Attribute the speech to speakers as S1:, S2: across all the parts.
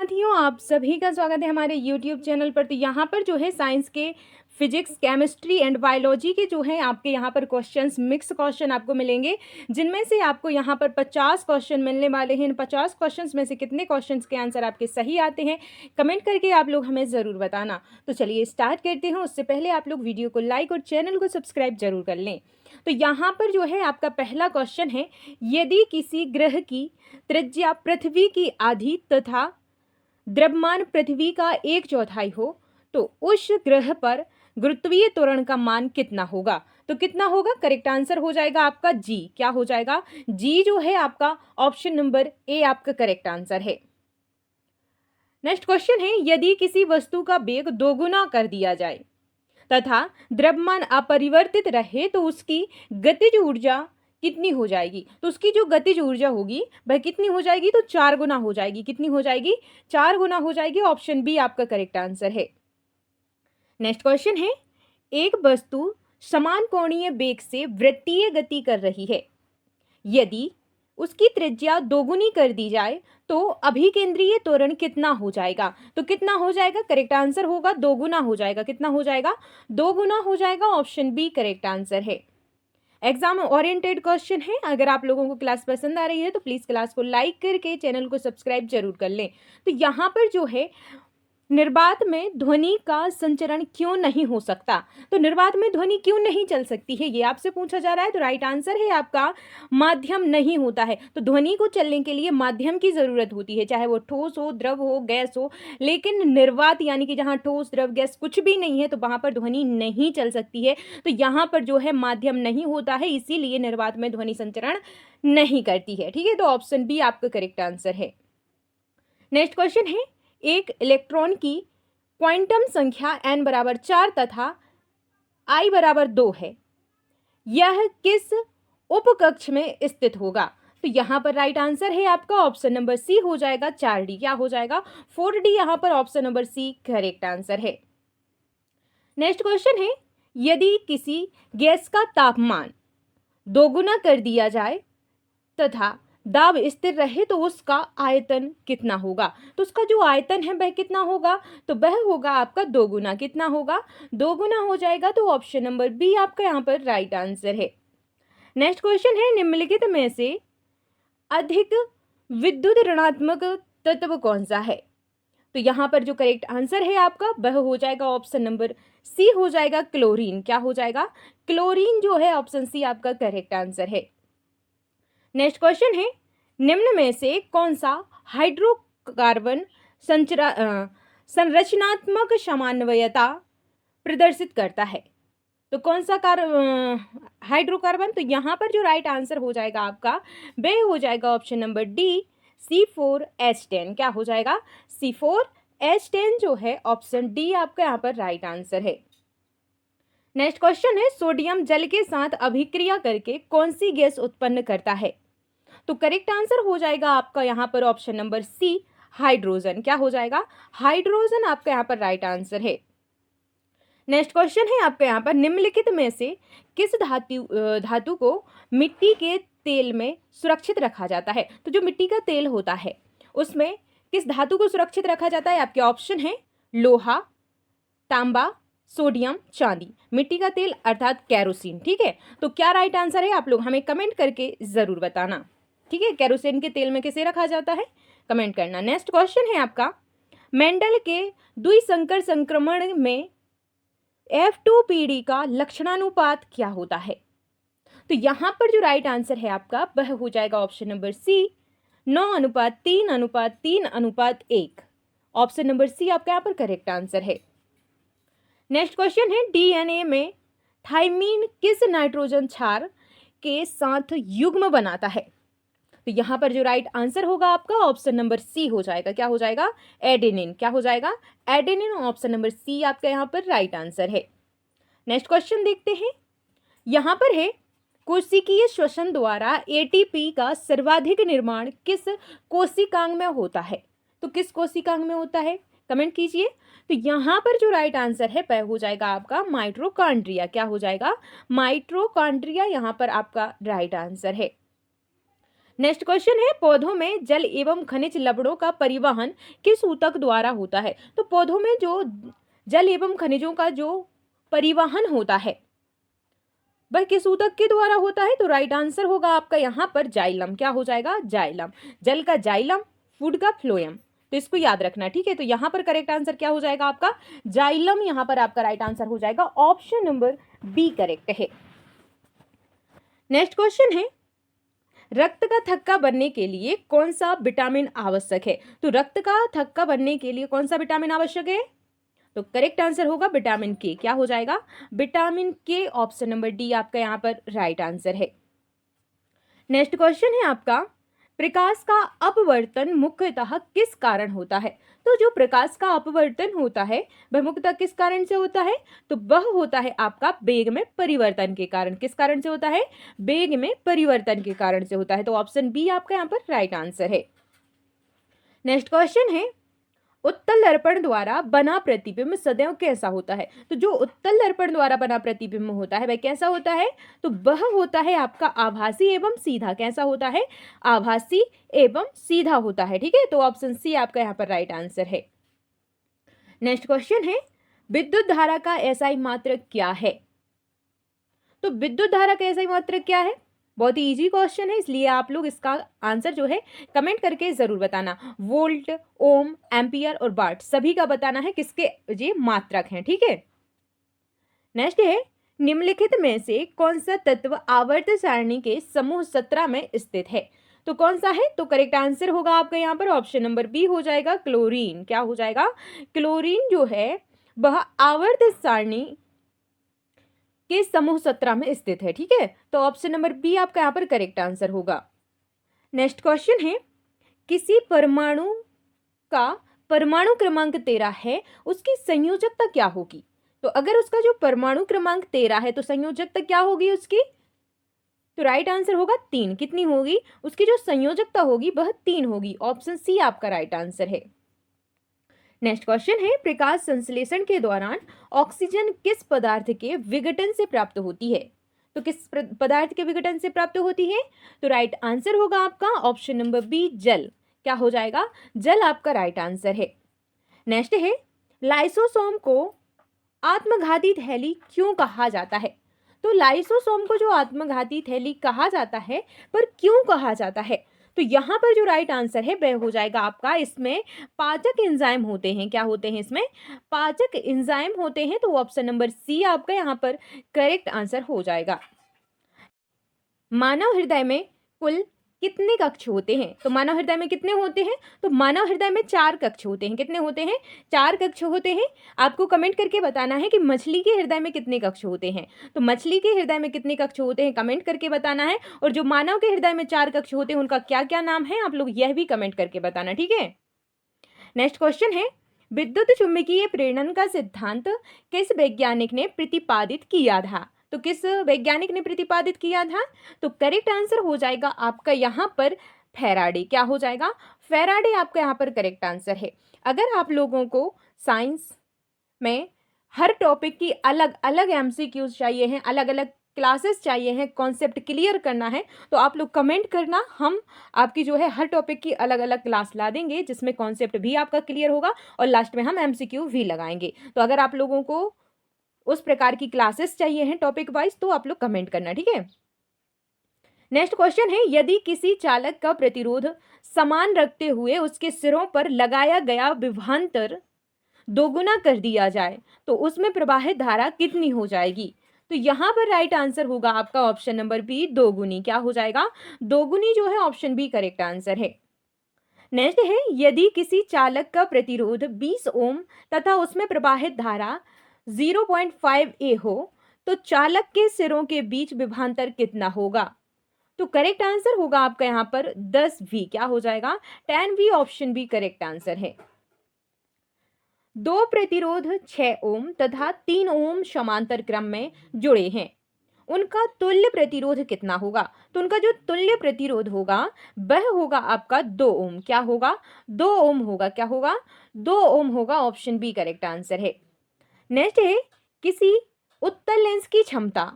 S1: साथियों, आप सभी का स्वागत है हमारे यूट्यूब चैनल पर। तो यहाँ पर जो है साइंस के फिजिक्स, केमिस्ट्री एंड बायोलॉजी के जो है आपके यहाँ पर क्वेश्चंस, मिक्स क्वेश्चन आपको मिलेंगे, जिनमें से आपको यहाँ पर 50 क्वेश्चन मिलने वाले हैं। इन 50 क्वेश्चंस में से कितने क्वेश्चंस के आंसर आपके सही आते हैं, कमेंट करके आप लोग हमें ज़रूर बताना। तो चलिए स्टार्ट करते हैं। उससे पहले आप लोग वीडियो को लाइक और चैनल को सब्सक्राइब जरूर कर लें। तो यहाँ पर जो है आपका पहला क्वेश्चन है, यदि किसी ग्रह की त्रिज्या पृथ्वी की आधी तथा द्रव्यमान पृथ्वी का 1/4 हो, तो उस ग्रह पर गुरुत्वीय त्वरण का मान कितना होगा? तो कितना होगा? करेक्ट आंसर हो जाएगा आपका जी। क्या हो जाएगा? जी जो है आपका ऑप्शन नंबर ए आपका करेक्ट आंसर है। नेक्स्ट क्वेश्चन है, यदि किसी वस्तु का वेग दोगुना कर दिया जाए तथा द्रव्यमान अपरिवर्तित रहे तो उसकी गतिज ऊर्जा कितनी हो जाएगी? तो उसकी जो गतिज ऊर्जा होगी वह कितनी हो जाएगी? तो 4 गुना हो जाएगी। कितनी हो जाएगी? 4 गुना हो जाएगी। ऑप्शन बी आपका करेक्ट आंसर है। नेक्स्ट क्वेश्चन है, एक वस्तु समान कोणीय वेग से वृत्तीय गति कर रही है, यदि उसकी त्रिज्या दोगुनी कर दी जाए तो अभिकेंद्रीय त्वरण कितना हो जाएगा? तो कितना हो जाएगा? करेक्ट आंसर होगा दोगुना हो जाएगा। कितना हो जाएगा? दोगुना हो जाएगा। ऑप्शन बी करेक्ट आंसर है। एग्जाम ओरिएंटेड क्वेश्चन है। अगर आप लोगों को क्लास पसंद आ रही है तो प्लीज क्लास को लाइक करके चैनल को सब्सक्राइब जरूर कर लें। तो यहाँ पर जो है निर्वात में ध्वनि का संचरण क्यों नहीं हो सकता? तो निर्वात में ध्वनि क्यों नहीं चल सकती है, ये आपसे पूछा जा रहा है। तो राइट आंसर है आपका माध्यम नहीं होता है। तो ध्वनि को चलने के लिए माध्यम की जरूरत होती है, चाहे वो ठोस हो, द्रव हो, गैस हो। लेकिन निर्वात यानी कि जहाँ ठोस, द्रव, गैस कुछ भी नहीं है तो वहां पर ध्वनि नहीं चल सकती है। तो यहाँ पर जो है माध्यम नहीं होता है, इसीलिए निर्वात में ध्वनि संचरण नहीं करती है। ठीक है, तो ऑप्शन बी आपका करेक्ट आंसर है। नेक्स्ट क्वेश्चन है, एक इलेक्ट्रॉन की क्वांटम संख्या n बराबर 4 तथा I बराबर 2 है, यह किस उपकक्ष में स्थित होगा? तो यहाँ पर राइट आंसर है आपका ऑप्शन नंबर सी हो जाएगा 4D। क्या हो जाएगा? 4D। यहाँ पर option number C correct answer है। नेक्स्ट क्वेश्चन है, यदि किसी गैस का तापमान दोगुना कर दिया जाए तथा दाब स्थिर रहे तो उसका आयतन कितना होगा? तो उसका जो आयतन है वह कितना होगा? तो वह होगा आपका दोगुना। कितना होगा? दोगुना हो जाएगा। तो ऑप्शन नंबर बी आपका यहाँ पर राइट आंसर है। नेक्स्ट क्वेश्चन है, निम्नलिखित में से अधिक विद्युत ऋणात्मक तत्व कौन सा है? तो यहाँ पर जो करेक्ट आंसर है आपका वह हो जाएगा ऑप्शन नंबर सी हो जाएगा क्लोरीन। क्या हो जाएगा? क्लोरीन जो है ऑप्शन सी आपका करेक्ट आंसर है। नेक्स्ट क्वेश्चन है, निम्न में से कौन सा हाइड्रोकार्बन संरचनात्मक समन्वयता प्रदर्शित करता है? तो कौन सा हाइड्रोकार्बन? तो यहाँ पर जो राइट आंसर हो जाएगा आपका वह हो जाएगा ऑप्शन नंबर डी C4H10। क्या हो जाएगा? C4H10 जो है ऑप्शन डी आपका यहाँ पर राइट आंसर है। नेक्स्ट क्वेश्चन है, सोडियम जल के साथ अभिक्रिया करके कौन सी गैस उत्पन्न करता है? तो करेक्ट आंसर हो जाएगा आपका यहाँ पर ऑप्शन नंबर सी हाइड्रोजन। क्या हो जाएगा? हाइड्रोजन आपका यहाँ पर राइट आंसर है। नेक्स्ट क्वेश्चन है आपका यहाँ पर, निम्नलिखित में से किस धातु को मिट्टी के तेल में सुरक्षित रखा जाता है? तो जो मिट्टी का तेल होता है उसमें किस धातु को सुरक्षित रखा जाता है? आपके ऑप्शन है लोहा, तांबा, सोडियम, चांदी। मिट्टी का तेल अर्थात केरोसिन। ठीक है, तो क्या राइट आंसर है? आप लोग हमें कमेंट करके जरूर बताना। ठीक है, केरोसिन के तेल में किसे रखा जाता है? कमेंट करना। नेक्स्ट क्वेश्चन है आपका, मेंडल के द्विसंकर संक्रमण में F2PD का लक्षणानुपात क्या होता है? तो यहां पर जो राइट आंसर है आपका वह हो जाएगा option number C 9:3:3:1। Option number C आपका यहाँ पर करेक्ट आंसर है। नेक्स्ट क्वेश्चन है, डीएनए में थाइमीन किस नाइट्रोजन क्षार के साथ युग्म बनाता है? तो यहाँ पर जो राइट आंसर होगा आपका ऑप्शन नंबर सी हो जाएगा। क्या हो जाएगा? एडेनिन। क्या हो जाएगा? एडेनिन। ऑप्शन नंबर सी आपका यहाँ पर राइट आंसर है। नेक्स्ट क्वेश्चन देखते हैं। यहाँ पर है, कोशिकीय श्वसन द्वारा एटीपी का सर्वाधिक निर्माण किस कोशिकांग में होता है? तो किस कोशिकांग में होता है? कमेंट कीजिए। तो यहाँ पर जो राइट आंसर है वह हो जाएगा आपका माइटोकॉन्ड्रिया। क्या हो जाएगा? माइटोकॉन्ड्रिया यहाँ पर आपका राइट आंसर है। नेक्स्ट क्वेश्चन है, पौधों में जल एवं खनिज लवणों का परिवहन किस ऊतक द्वारा होता है? तो पौधों में जो जल एवं खनिजों का जो परिवहन होता है वह किस ऊतक के द्वारा होता है? तो राइट आंसर होगा आपका यहाँ पर जाइलम। क्या हो जाएगा? जाइलम। जल का जाइलम, फूड का फ्लोएम। तो इसको याद रखना, ठीक है। तो यहाँ पर करेक्ट आंसर क्या हो जाएगा आपका? जाइलम यहाँ पर आपका राइट आंसर हो जाएगा। ऑप्शन नंबर बी करेक्ट है। नेक्स्ट क्वेश्चन है, रक्त का थक्का बनने के लिए कौन सा विटामिन आवश्यक है? तो रक्त का थक्का बनने के लिए कौन सा विटामिन आवश्यक है? तो करेक्ट आंसर होगा विटामिन के। क्या हो जाएगा? विटामिन के। ऑप्शन नंबर डी आपका यहाँ पर राइट आंसर है। नेक्स्ट क्वेश्चन है आपका, प्रकाश का अपवर्तन मुख्यतः किस कारण होता है? तो जो प्रकाश का अपवर्तन होता है वह मुख्यतः किस कारण से होता है? तो वह होता है आपका वेग में परिवर्तन के कारण। किस कारण से होता है? वेग में परिवर्तन के कारण से होता है। तो ऑप्शन बी आपका यहाँ पर राइट आंसर है। नेक्स्ट क्वेश्चन है, उत्तल दर्पण द्वारा बना प्रतिबिंब सदैव कैसा होता है? तो जो उत्तल दर्पण द्वारा बना प्रतिबिंब होता है वह कैसा होता है? तो वह होता है आपका आभासी एवं सीधा। कैसा होता है? आभासी एवं सीधा होता है, ठीक है। तो ऑप्शन सी आपका यहाँ पर राइट आंसर है। नेक्स्ट क्वेश्चन है, विद्युत धारा का एसआई मात्रक क्या है? तो विद्युत धारा का एसआई मात्रक क्या है? बहुत ही इजी क्वेश्चन है, इसलिए आप लोग इसका आंसर जो है कमेंट करके जरूर बताना। वोल्ट, ओम, एम्पियर और वाट सभी का बताना है किसके ये मात्रक हैं, ठीक है। नेक्स्ट है, निम्नलिखित में से कौन सा तत्व आवर्त सारणी के समूह 17 में स्थित है? तो कौन सा है? तो करेक्ट आंसर होगा आपका यहाँ पर ऑप्शन नंबर बी हो जाएगा, क्लोरीन। क्या हो जाएगा? क्लोरीन जो है वह आवर्त सारणी के समूह 17 में स्थित है, ठीक है। तो ऑप्शन नंबर बी आपका यहाँ पर करेक्ट आंसर होगा। नेक्स्ट क्वेश्चन है, किसी परमाणु का परमाणु क्रमांक 13 है, उसकी संयोजकता क्या होगी? तो अगर उसका जो परमाणु क्रमांक 13 है तो संयोजकता क्या होगी उसकी? तो राइट आंसर होगा 3। कितनी होगी? उसकी जो संयोजकता होगी वह 3 होगी। ऑप्शन सी आपका राइट आंसर है। नेक्स्ट क्वेश्चन है, प्रकाश संश्लेषण के दौरान ऑक्सीजन किस पदार्थ के विघटन से प्राप्त होती है? तो किस पदार्थ के विघटन से प्राप्त होती है? तो राइट आंसर होगा आपका ऑप्शन नंबर बी, जल। क्या हो जाएगा? जल आपका राइट आंसर है। नेक्स्ट है, लाइसोसोम को आत्मघाती थैली क्यों कहा जाता है? तो लाइसोसोम को जो आत्मघाती थैली कहा जाता है, पर क्यों कहा जाता है? तो यहाँ पर जो राइट आंसर है वह हो जाएगा आपका, इसमें पाचक एंजाइम होते हैं। क्या होते हैं? इसमें पाचक एंजाइम होते हैं। तो ऑप्शन नंबर सी आपका यहाँ पर करेक्ट आंसर हो जाएगा। मानव हृदय में कुल कितने कक्ष होते हैं? तो मानव हृदय में कितने होते हैं? तो मानव हृदय में 4 कक्ष होते हैं। कितने होते हैं? 4 कक्ष होते हैं। आपको कमेंट करके बताना है कि मछली के हृदय में कितने कक्ष होते हैं। तो मछली के हृदय में कितने कक्ष होते हैं कमेंट करके बताना है। और जो मानव के हृदय में 4 कक्ष होते हैं उनका क्या क्या नाम है, आप लोग यह भी कमेंट करके बताना, ठीक है। नेक्स्ट क्वेश्चन है, विद्युत चुम्बकीय प्रेरण का सिद्धांत किस वैज्ञानिक ने प्रतिपादित किया था? तो किस वैज्ञानिक ने प्रतिपादित किया था? तो करेक्ट आंसर हो जाएगा आपका यहाँ पर फैराडे। क्या हो जाएगा? फैराडे आपका यहाँ पर करेक्ट आंसर है। अगर आप लोगों को साइंस में हर टॉपिक की अलग अलग एमसीक्यूज चाहिए हैं, अलग अलग क्लासेस चाहिए हैं, कॉन्सेप्ट क्लियर करना है, तो आप लोग कमेंट करना। हम आपकी जो है हर टॉपिक की अलग अलग क्लास ला देंगे जिसमें कॉन्सेप्ट भी आपका क्लियर होगा और लास्ट में हम एमसीक्यू भी लगाएंगे। तो अगर आप लोगों को उस प्रकार की क्लासेस चाहिए हैं टॉपिक वाइज तो आप लोग कमेंट करना, ठीक है। नेक्स्ट क्वेश्चन है, यदि किसी चालक का प्रतिरोध समान रखते हुए उसके सिरों पर लगाया गया विभवांतर दोगुना कर दिया जाए तो उसमें प्रवाहित धारा कितनी हो जाएगी? तो यहाँ पर राइट आंसर होगा आपका ऑप्शन नंबर बी, दोगुनी। क्या हो जाएगा? दोगुनी जो है ऑप्शन बी करेक्ट आंसर है। नेक्स्ट है, यदि किसी चालक का प्रतिरोध 20 ओम तथा उसमें प्रवाहित धारा 0.5 ए हो तो चालक के सिरों के बीच विभवांतर कितना होगा? तो करेक्ट आंसर होगा आपका यहाँ पर 10 वी। क्या हो जाएगा? 10 V. Option B correct answer है। 2 प्रतिरोध 6 ओम तथा 3 ओम समांतर क्रम में जुड़े हैं, उनका तुल्य प्रतिरोध कितना होगा? तो उनका जो तुल्य प्रतिरोध होगा वह होगा आपका 2 ओम। क्या होगा? 2 ओम होगा। क्या होगा? 2 ओम होगा। ऑप्शन बी करेक्ट आंसर है। नेक्स्ट है, किसी उत्तल लेंस की क्षमता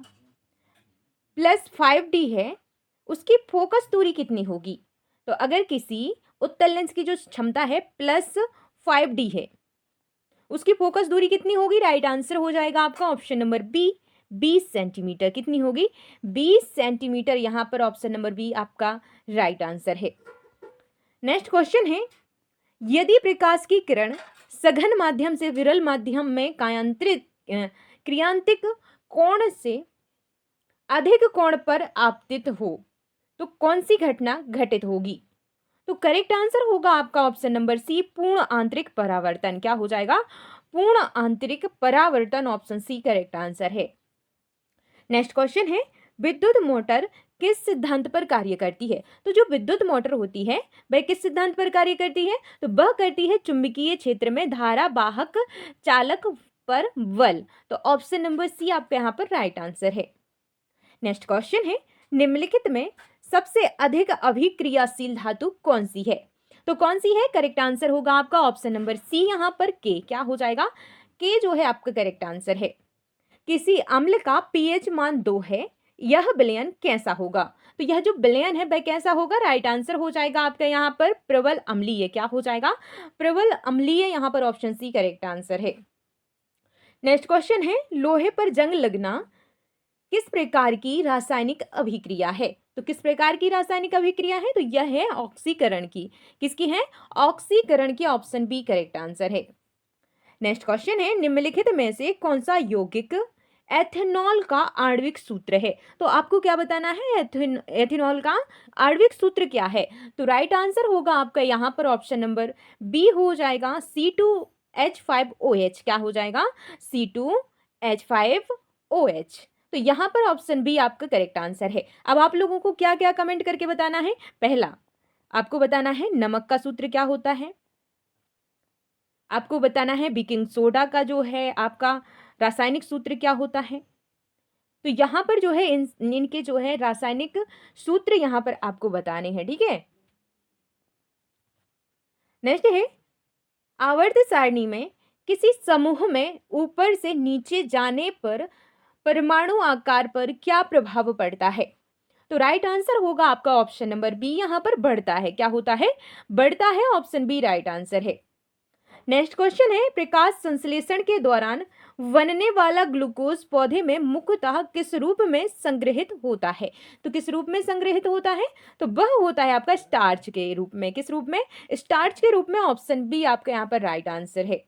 S1: +5D है उसकी फोकस दूरी कितनी होगी? तो अगर किसी उत्तल लेंस की जो क्षमता है +5D है, उसकी फोकस दूरी कितनी होगी? राइट आंसर हो जाएगा आपका ऑप्शन नंबर बी, 20 सेंटीमीटर। कितनी होगी? 20 सेंटीमीटर। यहाँ पर ऑप्शन नंबर बी आपका राइट आंसर है। नेक्स्ट क्वेश्चन है, यदि प्रकाश की किरण सघन माध्यम से विरल माध्यम में क्रियांतिक कोण से अधिक कोण पर आपतित हो तो कौन सी घटना घटित होगी? तो करेक्ट आंसर होगा आपका ऑप्शन नंबर सी, पूर्ण आंतरिक परावर्तन। क्या हो जाएगा? पूर्ण आंतरिक परावर्तन। ऑप्शन सी करेक्ट आंसर है। नेक्स्ट क्वेश्चन है, विद्युत मोटर किस सिद्धांत पर कार्य करती है? तो जो विद्युत मोटर होती है वह किस सिद्धांत पर कार्य करती है? तो वह करती है चुंबकीय क्षेत्र में धारा वाहक चालक पर बल। तो ऑप्शन नंबर सी आपका यहाँ पर राइट आंसर है। नेक्स्ट क्वेश्चन है, निम्नलिखित में सबसे अधिक अभिक्रियाशील धातु कौन सी है? तो कौन सी है? करेक्ट आंसर होगा आपका ऑप्शन नंबर सी, यहाँ पर के। क्या हो जाएगा? के जो है आपका करेक्ट आंसर है। किसी अम्ल का पीएच मान 2 है, यह विलयन कैसा होगा? तो यह जो विलयन है वह कैसा होगा? राइट आंसर हो जाएगा आपका यहाँ पर प्रबल अम्लीय। क्या हो जाएगा? प्रबल अम्लीय। यहाँ पर ऑप्शन सी करेक्ट आंसर है। नेक्स्ट क्वेश्चन है, लोहे पर जंग लगना किस प्रकार की रासायनिक अभिक्रिया है? तो किस प्रकार की रासायनिक अभिक्रिया है? तो यह है ऑक्सीकरण की। किसकी है? ऑक्सीकरण की। ऑप्शन बी करेक्ट आंसर है। नेक्स्ट क्वेश्चन है, निम्नलिखित में से कौन सा यौगिक एथेनॉल का आणविक सूत्र है? तो आपको क्या बताना है? एथेनॉल का आणविक सूत्र क्या है? तो राइट आंसर होगा आपका यहाँ पर ऑप्शन नंबर बी हो जाएगा, C2H5OH। क्या हो जाएगा? C2H5OH। तो यहाँ पर ऑप्शन बी आपका करेक्ट आंसर है। अब आप लोगों को क्या क्या कमेंट करके बताना है? पहला आपको बताना है नमक का सूत्र क्या होता है, आपको बताना है बेकिंग सोडा का जो है आपका रासायनिक सूत्र क्या होता है। तो यहाँ पर जो है इनके जो है रासायनिक सूत्र यहाँ पर आपको बताने हैं, ठीक है। नेक्स्ट है, आवर्त सारणी में किसी समूह में ऊपर से नीचे जाने पर परमाणु आकार पर क्या प्रभाव पड़ता है? तो राइट आंसर होगा आपका ऑप्शन नंबर बी, यहाँ पर बढ़ता है। क्या होता है? बढ़ता है। ऑप्शन बी राइट आंसर है। नेक्स्ट क्वेश्चन है, प्रकाश संश्लेषण के दौरान बनने वाला ग्लूकोज पौधे में मुख्यतः किस रूप में संग्रहित होता है? तो किस रूप में संग्रहित होता है? तो वह होता है आपका स्टार्च के रूप में। किस रूप में? स्टार्च के रूप में। ऑप्शन बी आपका यहाँ पर राइट आंसर है।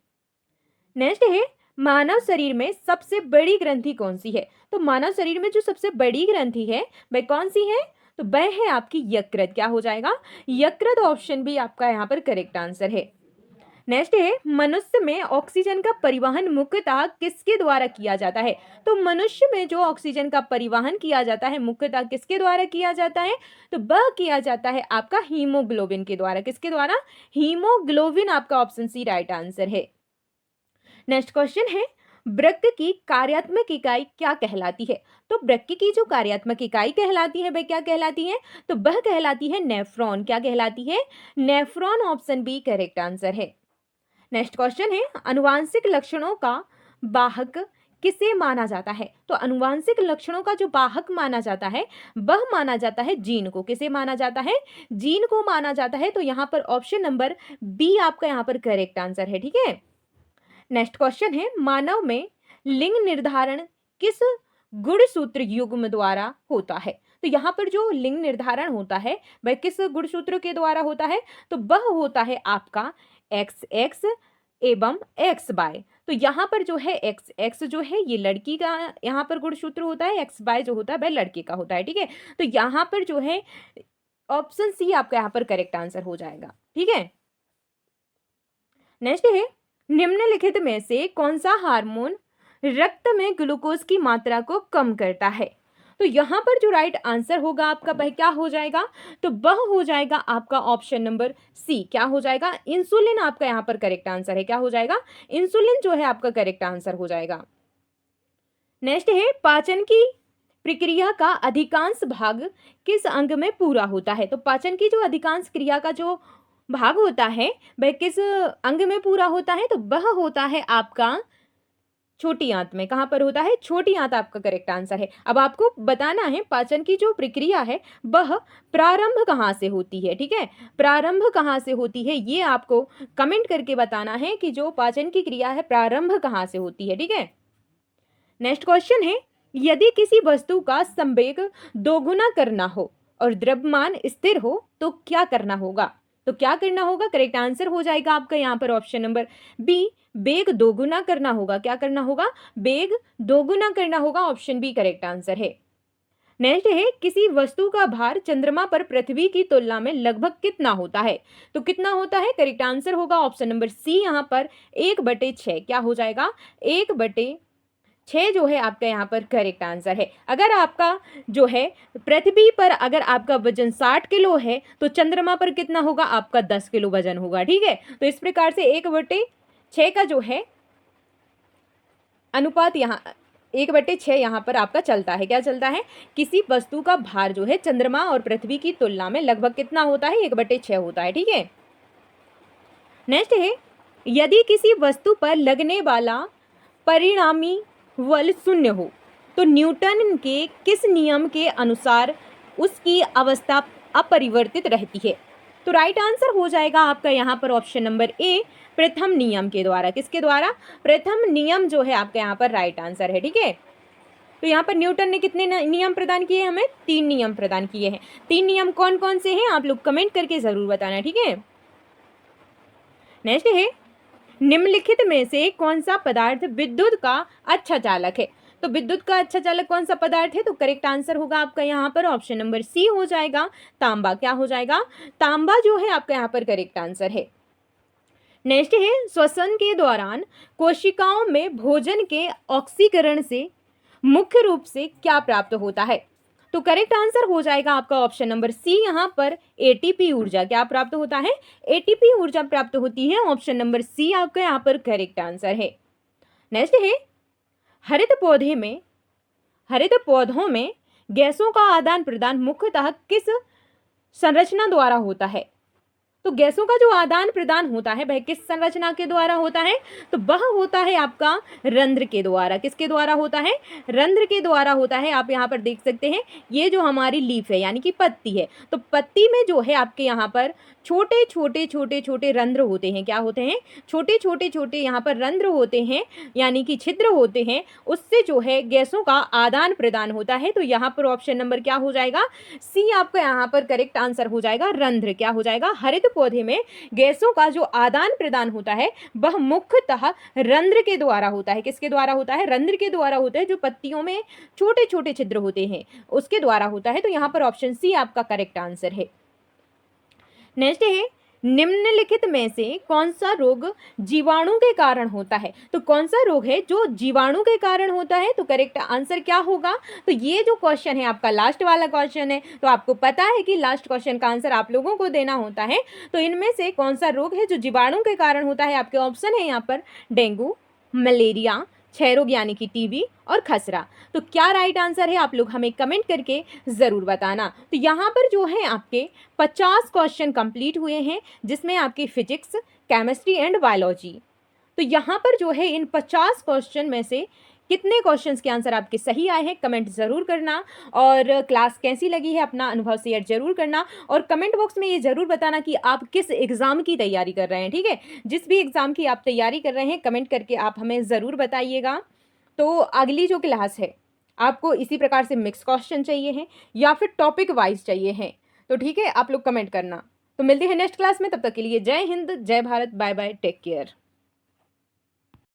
S1: नेक्स्ट है, मानव शरीर में सबसे बड़ी ग्रंथि कौन सी है? तो मानव शरीर में जो सबसे बड़ी ग्रंथि है वह कौन सी है? तो वह है आपकी यकृत। क्या हो जाएगा? यकृत। ऑप्शन बी आपका यहाँ पर करेक्ट आंसर है। नेक्स्ट है, मनुष्य में ऑक्सीजन का परिवहन मुख्यतः किसके द्वारा किया जाता है? तो मनुष्य में जो ऑक्सीजन का परिवहन किया जाता है मुख्यतः किसके द्वारा किया जाता है? तो वह किया जाता है आपका हीमोग्लोबिन के द्वारा। किसके द्वारा? हीमोग्लोबिन। आपका ऑप्शन सी राइट आंसर है। नेक्स्ट क्वेश्चन है, वृक्क की कार्यात्मक इकाई क्या कहलाती है? तो वृक्क की जो कार्यात्मक इकाई कहलाती है वह क्या कहलाती है? तो वह कहलाती है नेफ्रॉन। क्या कहलाती है? Nephron. Option B correct answer है। नेक्स्ट क्वेश्चन है, आनुवांशिक लक्षणों का वाहक किसे माना जाता है? तो आनुवांशिक लक्षणों का जो वाहक माना जाता है वह माना जाता है जीन को। किसे माना जाता है? जीन को माना जाता है। तो यहाँ पर ऑप्शन नंबर बी आपका यहाँ पर करेक्ट आंसर है, ठीक है। नेक्स्ट क्वेश्चन है, मानव में लिंग निर्धारण किस गुणसूत्र युग्म द्वारा होता है? तो यहाँ पर जो लिंग निर्धारण होता है वह किस गुणसूत्र के द्वारा होता है? तो वह होता है आपका XX एवं XY। तो यहाँ पर जो है XX जो है ये लड़की का यहाँ पर गुणसूत्र होता है, XY जो होता है वह लड़के का होता है, ठीक है। तो यहाँ पर जो है ऑप्शन सी आपका यहाँ पर करेक्ट आंसर हो जाएगा, ठीक है। नेक्स्ट है, निम्नलिखित में से कौन सा हार्मोन रक्त में ग्लूकोज की मात्रा को कम करता है? तो यहाँ पर जो राइट आंसर होगा आपका वह क्या हो जाएगा? तो वह हो जाएगा आपका ऑप्शन नंबर सी। क्या हो जाएगा? इंसुलिन। आपका यहाँ पर करेक्ट आंसर है। क्या हो जाएगा? इंसुलिन जो है आपका करेक्ट आंसर हो जाएगा। नेक्स्ट है, पाचन की प्रक्रिया का अधिकांश भाग किस अंग में पूरा होता है? तो पाचन की जो अधिकांश क्रिया का जो भाग होता है वह किस अंग में पूरा होता है? तो वह होता है आपका छोटी आंत में, कहाँ पर होता है? छोटी आंत आपका करेक्ट आंसर है। अब आपको बताना है पाचन की जो प्रक्रिया है वह प्रारंभ कहाँ से होती है, ठीक है? प्रारंभ कहाँ से होती है ये आपको कमेंट करके बताना है कि जो पाचन की क्रिया है प्रारंभ कहाँ से होती है, ठीक है? नेक्स्ट क्वेश्चन है, यदि किसी वस्तु का संवेग दोगुना करना हो और द्रव्यमान स्थिर हो तो क्या करना होगा? तो क्या करना होगा? करेक्ट आंसर हो जाएगा आपका यहाँ पर ऑप्शन नंबर बी, वेग दोगुना करना होगा। क्या करना होगा? वेग दोगुना करना होगा। ऑप्शन बी करेक्ट आंसर है। नेक्स्ट है, किसी वस्तु का भार चंद्रमा पर पृथ्वी की तुलना में लगभग कितना होता है? तो कितना होता है? करेक्ट आंसर होगा ऑप्शन नंबर सी यहाँ पर 1/6। क्या हो जाएगा? 1/6 जो है आपका यहाँ पर करेक्ट आंसर है। अगर आपका जो है पृथ्वी पर अगर आपका वजन 60 किलो है तो चंद्रमा पर कितना होगा? आपका 10 किलो वजन होगा, ठीक है? तो इस प्रकार से 1/6 का जो है अनुपात यहाँ 1/6 यहाँ पर आपका चलता है। क्या चलता है? किसी वस्तु का भार जो है चंद्रमा और पृथ्वी की तुलना में लगभग कितना होता है? 1/6 होता है, ठीक है? नेक्स्ट है, यदि किसी वस्तु पर लगने वाला परिणामी बल शून्य हो तो न्यूटन के किस नियम के अनुसार उसकी अवस्था अपरिवर्तित रहती है? तो राइट आंसर हो जाएगा आपका यहाँ पर ऑप्शन नंबर ए, प्रथम नियम के द्वारा। किसके द्वारा? प्रथम नियम जो है आपका यहाँ पर राइट आंसर है, ठीक है? तो यहाँ पर न्यूटन ने कितने नियम प्रदान किए? हमें 3 नियम प्रदान किए हैं। 3 नियम कौन कौन से हैं आप लोग कमेंट करके जरूर बताना, ठीक है? नेक्स्ट है, निम्नलिखित में से कौन सा पदार्थ विद्युत का अच्छा चालक है? तो विद्युत का अच्छा चालक कौन सा पदार्थ है? तो करेक्ट आंसर होगा आपका यहाँ पर ऑप्शन नंबर सी हो जाएगा, तांबा। क्या हो जाएगा? तांबा जो है आपका यहाँ पर करेक्ट आंसर है। नेक्स्ट है, श्वसन के दौरान कोशिकाओं में भोजन के ऑक्सीकरण से मुख्य रूप से क्या प्राप्त होता है? तो करेक्ट आंसर हो जाएगा आपका ऑप्शन नंबर सी यहाँ पर एटीपी ऊर्जा। क्या प्राप्त होता है? एटीपी ऊर्जा प्राप्त होती है। ऑप्शन नंबर सी आपका यहाँ पर करेक्ट आंसर है। नेक्स्ट है, हरित पौधों में गैसों का आदान प्रदान मुख्यतः किस संरचना द्वारा होता है? तो गैसों का जो आदान प्रदान होता है वह किस संरचना के द्वारा होता है? तो वह होता है आपका रंध्र के द्वारा। किसके द्वारा होता है? रंध्र के द्वारा होता है। आप यहाँ पर देख सकते हैं ये जो हमारी लीफ है यानी कि पत्ती है, तो पत्ती में जो है आपके यहाँ पर छोटे छोटे रंध्र होते हैं। क्या होते हैं? छोटे छोटे यहाँ पर रंध्र होते हैं यानी कि छिद्र होते हैं, उससे जो है गैसों का आदान प्रदान होता है। तो यहाँ पर ऑप्शन नंबर क्या हो जाएगा? सी आपका यहाँ पर करेक्ट आंसर हो जाएगा, रंध्र। क्या हो जाएगा? हरित पौधे में गैसों का जो आदान प्रदान होता है वह मुख्यतः रंध्र के द्वारा होता है। किसके द्वारा होता है? रंध्र के द्वारा होता है। जो पत्तियों में छोटे छोटे छिद्र होते हैं उसके द्वारा होता है। तो यहाँ पर ऑप्शन सी आपका करेक्ट आंसर है। नेक्स्ट है, निम्नलिखित में से कौन सा रोग जीवाणु के कारण होता है? तो कौन सा रोग है जो जीवाणु के कारण होता है? तो करेक्ट आंसर क्या होगा? तो ये जो क्वेश्चन है आपका लास्ट वाला क्वेश्चन है, तो आपको पता है कि लास्ट क्वेश्चन का आंसर आप लोगों को देना होता है। तो इनमें से कौन सा रोग है जो जीवाणु के कारण होता है? आपके ऑप्शन है यहाँ पर डेंगू, मलेरिया, क्षय रोग यानी कि टीबी और खसरा। तो क्या राइट आंसर है? आप लोग हमें कमेंट करके ज़रूर बताना। तो यहाँ पर जो है आपके 50 क्वेश्चन कंप्लीट हुए हैं जिसमें आपकी फिजिक्स, केमिस्ट्री एंड बायोलॉजी। तो यहाँ पर जो है इन 50 क्वेश्चन में से कितने क्वेश्चंस के आंसर आपके सही आए हैं कमेंट ज़रूर करना, और क्लास कैसी लगी है अपना अनुभव शेयर जरूर करना, और कमेंट बॉक्स में ये ज़रूर बताना कि आप किस एग्ज़ाम की तैयारी कर रहे हैं, ठीक है? जिस भी एग्ज़ाम की आप तैयारी कर रहे हैं कमेंट करके आप हमें ज़रूर बताइएगा। तो अगली जो क्लास है आपको इसी प्रकार से मिक्स क्वेश्चन चाहिए हैं या फिर टॉपिक वाइज चाहिए हैं, तो ठीक है आप लोग कमेंट करना। तो मिलते हैं नेक्स्ट क्लास में, तब तक के लिए जय हिंद, जय Bharat, bye bye, take care.